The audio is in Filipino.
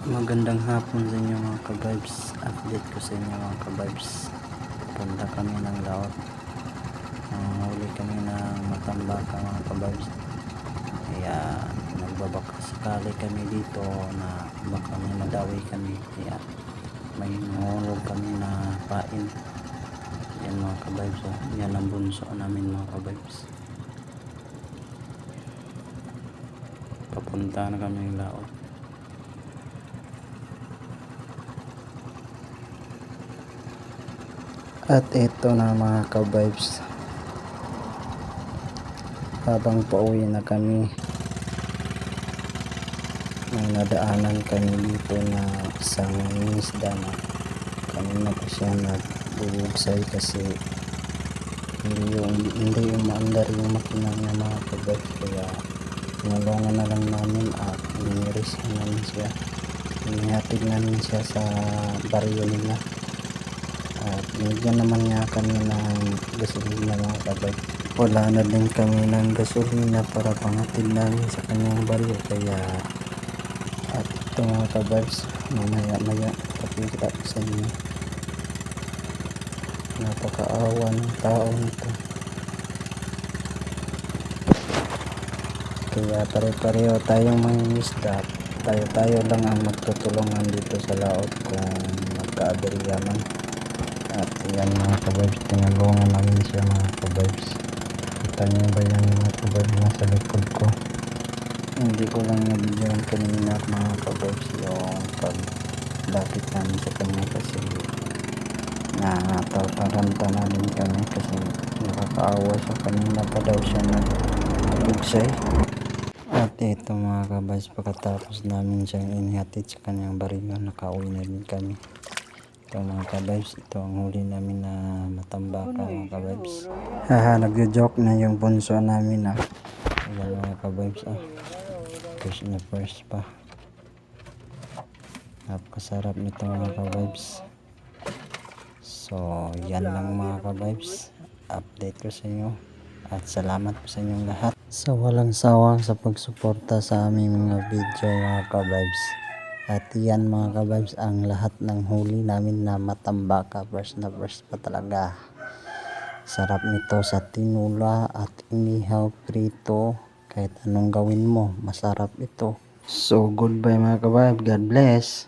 Magandang hapon sa inyo mga ka-vibes. Update ko sa inyo mga ka-vibes. Punta kami ng laot. Huli kami ng matambaka mga ka-vibes. Kaya nagbabaka sakali kami dito na baka may madawi kami. Kaya may nahulog kami na pain. Yan mga ka-vibes. Yan ang bunso namin mga ka-vibes. Papunta na kami ng laot. At ito na mga ka-vibes, habang pauwi na kami, may nadaanan kami dito na isang isda na kanina pa siya nagbubugsay kasi hindi umaandar yung makina niya mga ka-vibes. Kaya tinulungan na lang namin at iniris namin siya, inihatid namin siya sa baryo nila. At binigyan naman niya kami ng gasolina mga ka-vibes. Wala na din kami ng gasolina para pangatid namin sa kanyang baryo. Kaya at ito mga ka-vibes, mamaya pakikita ko sa inyo. Napakaawa ng tao nito. Kaya pare-pareho tayong mangingisda. Tayo lang ang magtutulungan dito sa laot kung magka-aberya man. At yan mga ka-vibes, tinulungan namin siya mga ka-vibes. Kita niyo ba yan mga ka-vibes nasa likod ko? Hindi ko lang nabigyan kanina mga ka-vibes yung paglapit namin sa kanya kasi natataranta na din kami kasi nakakaawa siya. Kanina pa daw siya nagbugsay. At ito mga ka-vibes, pagkatapos namin siyang inihatid sa kanyang baryo, nakauwi na din kami. Ito mga ka-vibes, ito ang huli namin na matambaka mga ka-vibes. Nagjo-joke na yung bunso namin Ayan mga ka-vibes first pa. Napakasarap nito mga ka-vibes. So yan lang mga ka-vibes, update ko sa inyo. At salamat po sa inyong lahat sa walang sawang sa pagsuporta sa aming mga video mga ka-vibes. At yan mga ka-vibes ang lahat ng huli namin na matambaka. First na first pa talaga. Sarap nito sa tinula at inihaw, prito. Kahit anong gawin mo, masarap ito. So goodbye mga ka-vibes. God bless.